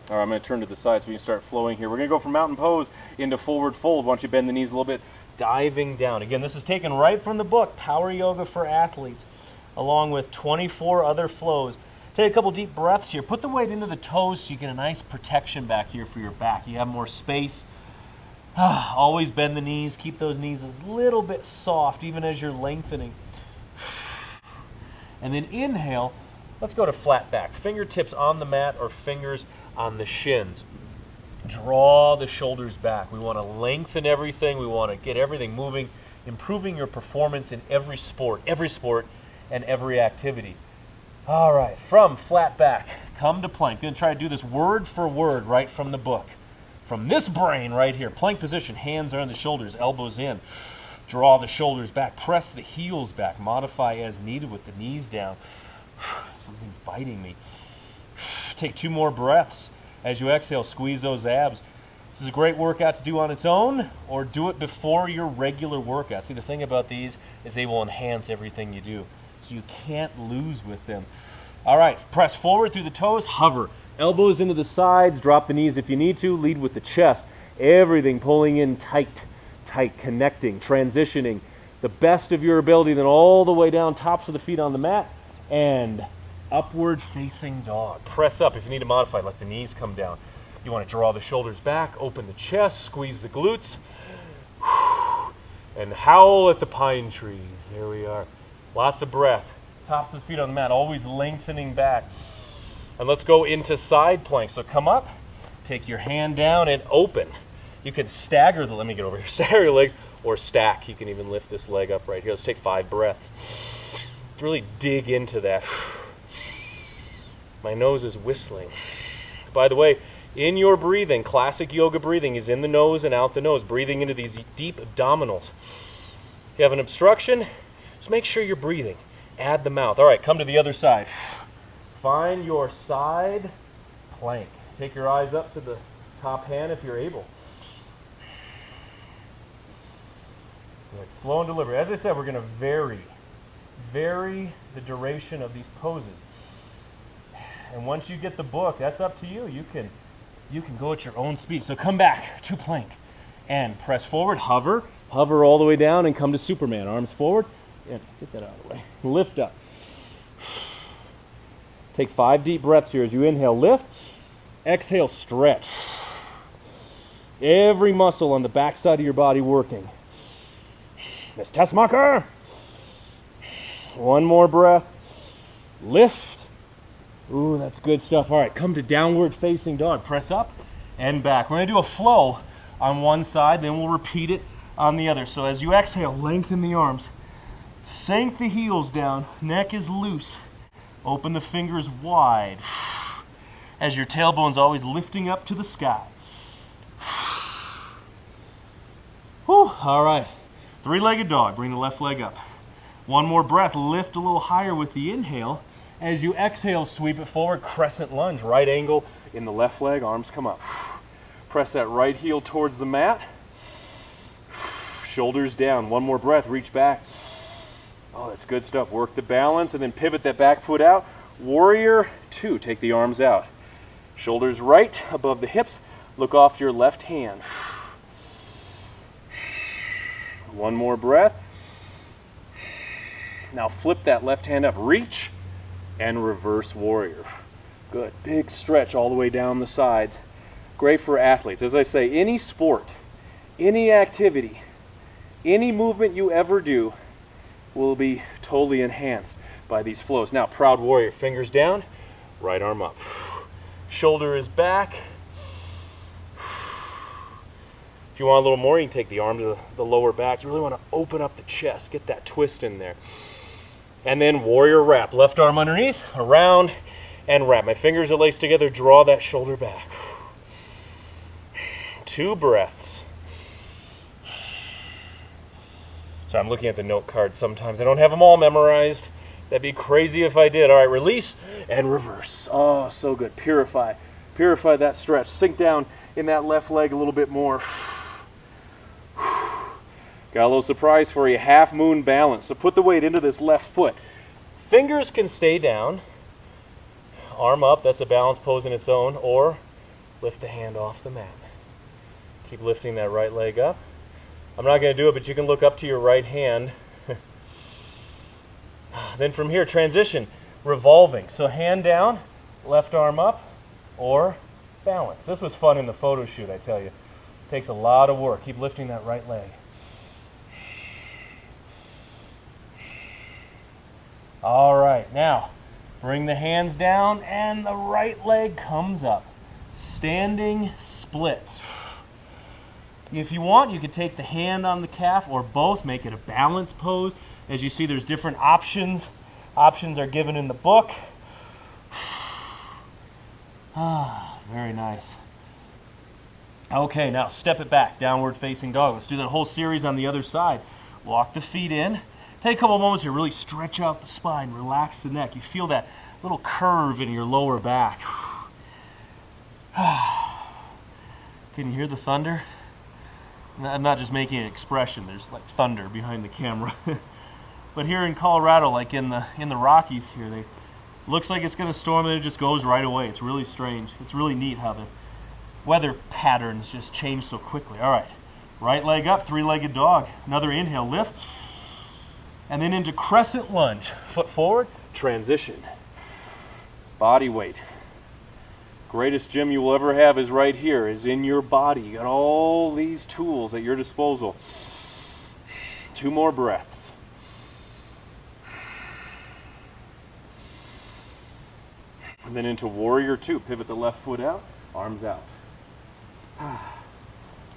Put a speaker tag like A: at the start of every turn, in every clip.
A: All right, I'm going to turn to the side so we can start flowing here. We're going to go from mountain pose into forward fold. Once you bend the knees a little bit, diving down. Again, this is taken right from the book, Power Yoga for Athletes, along with 24 other flows. Take a couple deep breaths here. Put the weight into the toes so you get a nice protection back here for your back. You have more space. Always bend the knees. Keep those knees a little bit soft, even as you're lengthening. And then inhale. Let's go to flat back. Fingertips on the mat or fingers on the shins. Draw the shoulders back. We want to lengthen everything. We want to get everything moving, improving your performance in every sport and every activity. All right, from flat back, come to plank. Going to try to do this word for word right from the book. From this brain right here, plank position, hands are on the shoulders, elbows in. Draw the shoulders back, press the heels back, modify as needed with the knees down. Something's biting me. Take 2 more breaths. As you exhale, squeeze those abs. This is a great workout to do on its own or do it before your regular workout. See, the thing about these is they will enhance everything you do. So you can't lose with them. All right, press forward through the toes, hover. Elbows into the sides, drop the knees if you need to, lead with the chest. Everything pulling in tight, connecting, transitioning. The best of your ability, then all the way down, tops of the feet on the mat, and upward facing dog. Press up if you need to modify, let the knees come down. You want to draw the shoulders back, open the chest, squeeze the glutes, and howl at the pine trees. There we are. Lots of breath. Tops of the feet on the mat, always lengthening back. And let's go into side plank. So come up, take your hand down and open. You can stagger let me get over here, stagger your legs or stack. You can even lift this leg up right here. Let's take 5 breaths. Let's really dig into that. My nose is whistling. By the way, in your breathing, classic yoga breathing is in the nose and out the nose, breathing into these deep abdominals. If you have an obstruction, just make sure you're breathing. Add the mouth. All right, come to the other side. Find your side plank. Take your eyes up to the top hand if you're able. Right, slow and deliberate. As I said, we're going to vary the duration of these poses. And once you get the book, that's up to you. You can go at your own speed. So come back to plank and press forward, hover all the way down and come to Superman. Arms forward. Yeah, get that out of the way. Lift up. Take 5 deep breaths here as you inhale, lift. Exhale, stretch. Every muscle on the back side of your body working. Miss Tessmacher. 1 more breath. Lift. Ooh, that's good stuff. All right, come to downward facing dog. Press up and back. We're going to do a flow on one side, then we'll repeat it on the other. So as you exhale, lengthen the arms. Sink the heels down. Neck is loose. Open the fingers wide. As your tailbone's always lifting up to the sky. Whew, all right. 3-legged dog. Bring the left leg up. 1 more breath. Lift a little higher with the inhale. As you exhale, sweep it forward. Crescent lunge. Right angle in the left leg. Arms come up. Press that right heel towards the mat. Shoulders down. 1 more breath. Reach back. Oh, that's good stuff. Work the balance and then pivot that back foot out. Warrior 2. Take the arms out. Shoulders right above the hips. Look off your left hand. 1 more breath. Now flip that left hand up. Reach and reverse warrior. Good. Big stretch all the way down the sides. Great for athletes. As I say, any sport, any activity, any movement you ever do will be totally enhanced by these flows. Now, proud warrior, fingers down, right arm up. Shoulder is back. If you want a little more, you can take the arm to the lower back. You really want to open up the chest, get that twist in there. And then warrior wrap. Left arm underneath, around, and wrap. My fingers are laced together. Draw that shoulder back. 2 breaths. So I'm looking at the note card sometimes. I don't have them all memorized. That'd be crazy if I did. All right, release and reverse. Oh, so good. Purify. Purify that stretch. Sink down in that left leg a little bit more. Got a little surprise for you. Half moon balance. So put the weight into this left foot. Fingers can stay down. Arm up. That's a balance pose in its own. Or lift the hand off the mat. Keep lifting that right leg up. I'm not going to do it, but you can look up to your right hand. Then from here, transition, revolving. So hand down, left arm up, or balance. This was fun in the photo shoot, I tell you. It takes a lot of work. Keep lifting that right leg. All right, now bring the hands down and the right leg comes up. Standing splits. If you want, you could take the hand on the calf or both, make it a balance pose. As you see, there's different options. Options are given in the book. Very nice. Okay, now step it back, downward facing dog. Let's do that whole series on the other side. Walk the feet in. Take a couple moments here, really stretch out the spine, relax the neck. You feel that little curve in your lower back. Can you hear the thunder? I'm not just making an expression, there's like thunder behind the camera. But here in Colorado, like in the Rockies here, they looks like it's going to storm and it just goes right away. It's really strange. It's really neat how the weather patterns just change so quickly. All right, right leg up, three-legged dog. Another inhale, lift. And then into crescent lunge. Foot forward, transition. Body weight. Greatest gym you will ever have is right here, is in your body. You got all these tools at your disposal. 2 more breaths. And then into warrior 2. Pivot the left foot out, arms out.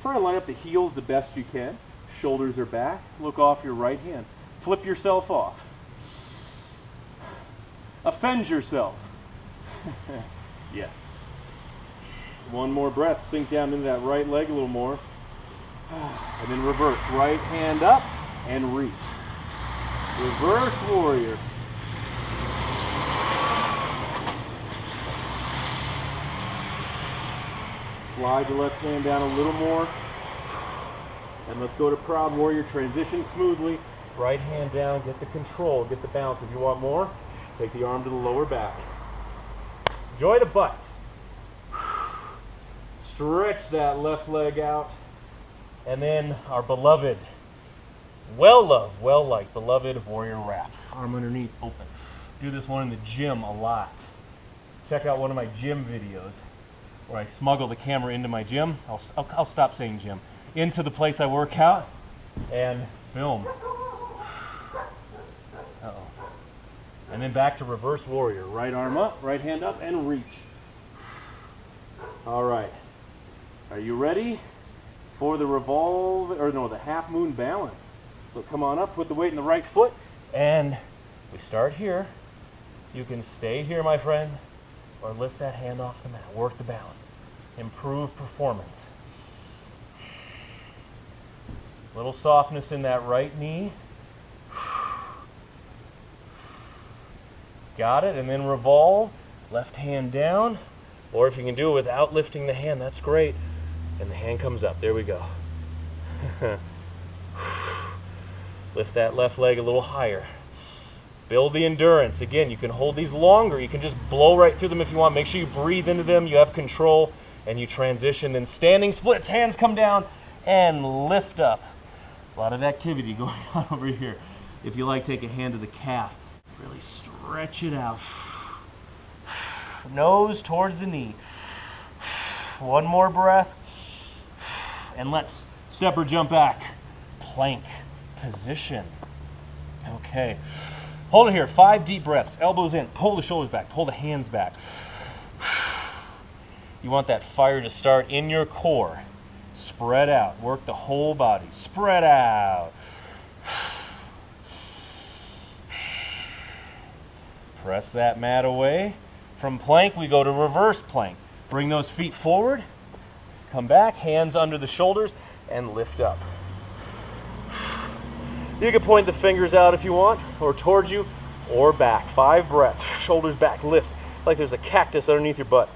A: Try to line up the heels the best you can. Shoulders are back. Look off your right hand. Flip yourself off. Offend yourself. Yes. 1 more breath. Sink down into that right leg a little more. And then reverse. Right hand up and reach. Reverse warrior. Slide the left hand down a little more. And let's go to proud warrior. Transition smoothly. Right hand down, get the control, get the balance. If you want more, take the arm to the lower back. Enjoy the butt. Stretch that left leg out. And then our beloved, well-loved, well-liked, beloved warrior wrap. Arm underneath, open. Do this one in the gym a lot. Check out one of my gym videos where I smuggle the camera into my gym. I'll stop saying gym. Into the place I work out and film. And then back to reverse warrior. Right arm up, right hand up, and reach. All right. Are you ready for the the half moon balance? So come on up, put the weight in the right foot, and we start here. You can stay here, my friend, or lift that hand off the mat. Work the balance. Improve performance. Little softness in that right knee. Got it, and then revolve, left hand down, or if you can do it without lifting the hand, that's great. And the hand comes up, there we go. Lift that left leg a little higher. Build the endurance. Again, you can hold these longer, you can just blow right through them if you want. Make sure you breathe into them, you have control, and you transition. Then standing splits, hands come down, and lift up. A lot of activity going on over here. If you like, take a hand to the calf. Really stretch it out. Nose towards the knee. 1 more breath. And let's step or jump back. Plank position. Okay. Hold it here. 5 deep breaths. Elbows in. Pull the shoulders back. Pull the hands back. You want that fire to start in your core. Spread out. Work the whole body. Spread out. Press that mat away. From plank, we go to reverse plank. Bring those feet forward. Come back, hands under the shoulders, and lift up. You can point the fingers out if you want, or towards you, or back. 5 breaths. Shoulders back, lift, like there's a cactus underneath your butt.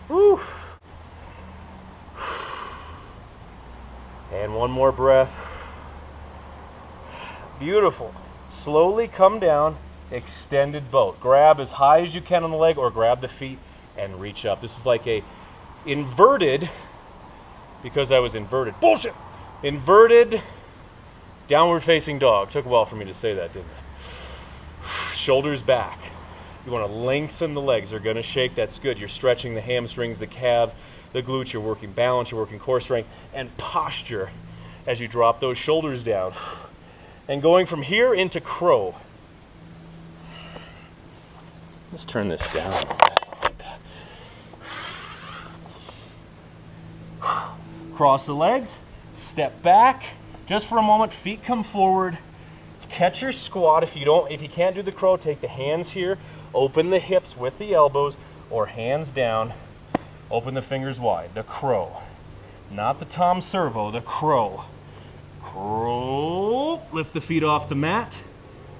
A: Woo. And 1 more breath. Beautiful. Slowly come down, extended boat. Grab as high as you can on the leg or grab the feet and reach up. This is like a inverted, because I was inverted, bullshit, inverted downward facing dog. Took a while for me to say that, didn't it? Shoulders back. You want to lengthen the legs. They're going to shake. That's good. You're stretching the hamstrings, the calves, the glutes. You're working balance. You're working core strength and posture as you drop those shoulders down. And going from here into crow. Let's turn this down a little bit like that. Cross the legs, step back, just for a moment, feet come forward, catch your squat. If you can't do the crow, take the hands here, open the hips with the elbows, or hands down, open the fingers wide. The crow, not the Tom Servo, the crow. Crow, lift the feet off the mat.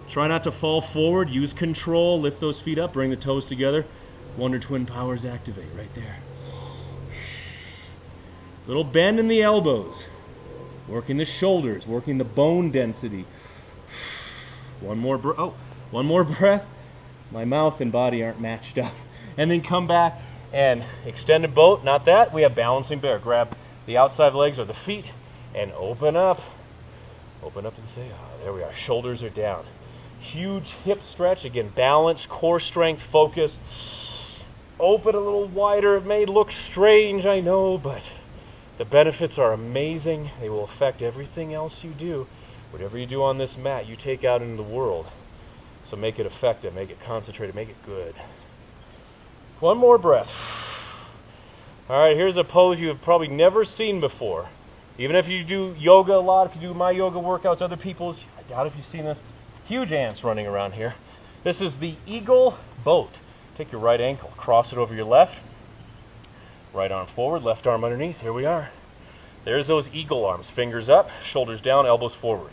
A: Try not to fall forward, use control, lift those feet up, bring the toes together. Wonder Twin powers activate right there. Little bend in the elbows, working the shoulders, working the bone density. One more breath. My mouth and body aren't matched up. And then come back and extended boat, not that. We have balancing bear. Grab the outside legs or the feet and open up. Open up and say, ah, there we are. Shoulders are down. Huge hip stretch. Again, balance, core strength, focus. Open a little wider. It may look strange, I know, but the benefits are amazing. They will affect everything else you do. Whatever you do on this mat, you take out into the world. So make it effective, make it concentrated, make it good. One more breath. All right, here's a pose you have probably never seen before. Even if you do yoga a lot, if you do my yoga workouts, other people's, I doubt if you've seen this. Huge ants running around here. This is the eagle boat. Take your right ankle, cross it over your left. Right arm forward, left arm underneath. Here we are. There's those eagle arms. Fingers up, shoulders down, elbows forward.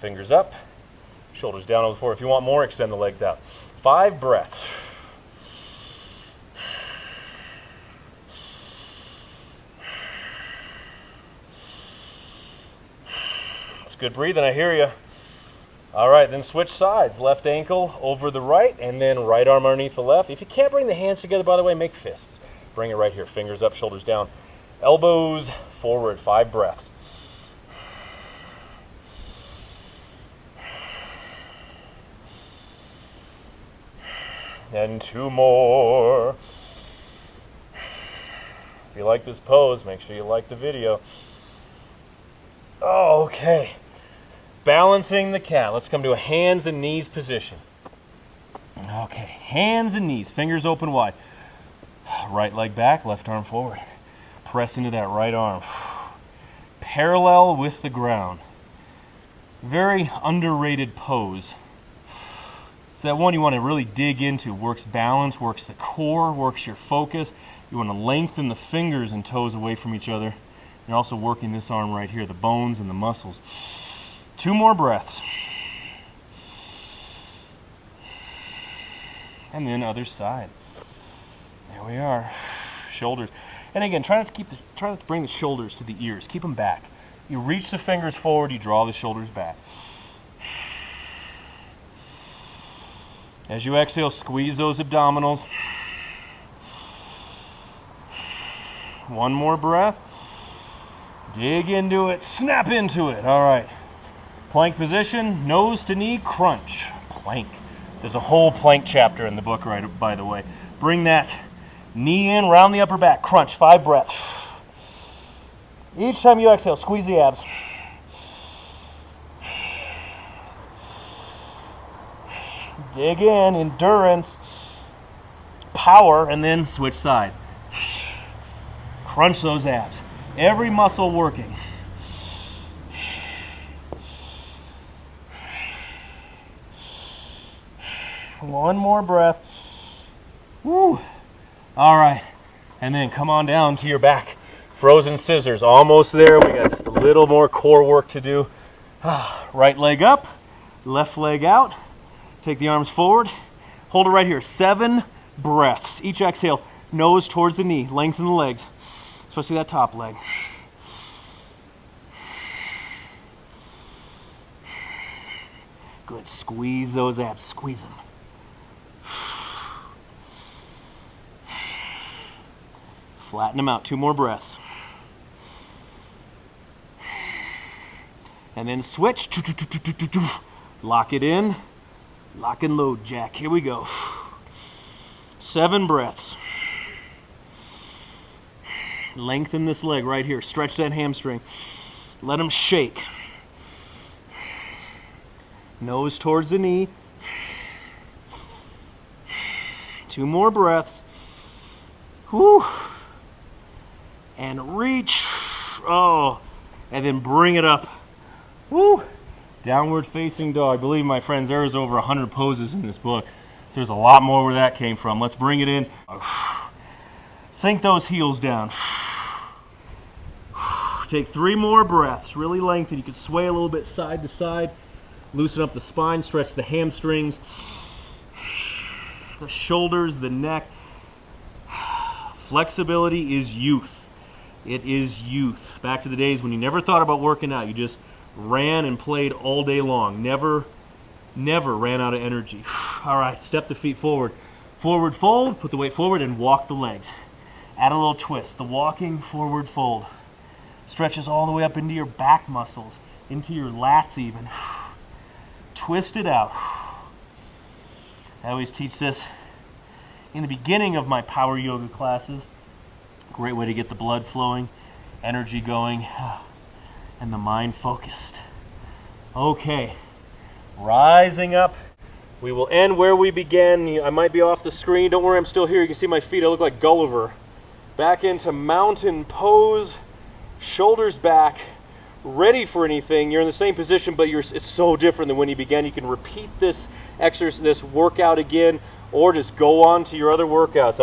A: Fingers up, shoulders down, elbows forward. If you want more, extend the legs out. 5 breaths. It's good breathing, I hear you. All right, then switch sides. Left ankle over the right, and then right arm underneath the left. If you can't bring the hands together, by the way, make fists. Bring it right here. Fingers up, shoulders down. Elbows forward. 5 breaths. And 2 more. If you like this pose, make sure you like the video. Oh, okay. Balancing the cat. Let's come to a hands and knees position. Okay, hands and knees, fingers open wide. Right leg back, left arm forward. Press into that right arm. Parallel with the ground. Very underrated pose. It's that one you want to really dig into. Works balance, works the core, works your focus. You want to lengthen the fingers and toes away from each other. You're also working this arm right here, the bones and the muscles. 2 more breaths. And then other side. There we are. Shoulders. And again, try not to bring the shoulders to the ears. Keep them back. You reach the fingers forward, you draw the shoulders back. As you exhale, squeeze those abdominals. 1 more breath. Dig into it, snap into it. All right. Plank position, nose to knee, crunch. Plank. There's a whole plank chapter in the book, right, by the way. Bring that knee in, round the upper back, crunch, 5 breaths. Each time you exhale, squeeze the abs. Dig in, endurance, power, and then switch sides. Crunch those abs. Every muscle working. One more breath. Woo. All right. And then come on down to your back. Frozen scissors. Almost there. We got just a little more core work to do. Right leg up. Left leg out. Take the arms forward. Hold it right here. 7 breaths. Each exhale, nose towards the knee. Lengthen the legs, especially that top leg. Good. Squeeze those abs. Squeeze them. Flatten them out. 2 more breaths. And then switch. Lock it in. Lock and load, Jack. Here we go. 7 breaths. Lengthen this leg right here. Stretch that hamstring. Let them shake. Nose towards the knee. 2 more breaths. Whew. And reach. Oh. And then bring it up. Woo. Downward facing dog. Believe me, my friends, there's over 100 poses in this book. There's a lot more where that came from. Let's bring it in. Sink those heels down. Take 3 more breaths. Really lengthen. You can sway a little bit side to side. Loosen up the spine. Stretch the hamstrings. The shoulders, the neck. Flexibility is youth. It is youth. Back to the days when you never thought about working out. You just ran and played all day long. Never ran out of energy. All right, step the feet forward. Forward fold, put the weight forward and walk the legs. Add a little twist. The walking forward fold stretches all the way up into your back muscles, into your lats even. Twist it out. I always teach this in the beginning of my power yoga classes. Great way to get the blood flowing, energy going, and the mind focused. Okay, rising up. We will end where we began. I might be off the screen. Don't worry, I'm still here. You can see my feet. I look like Gulliver. Back into mountain pose, shoulders back, ready for anything. You're in the same position, but it's so different than when you began. You can repeat this exercise, this workout again, or just go on to your other workouts.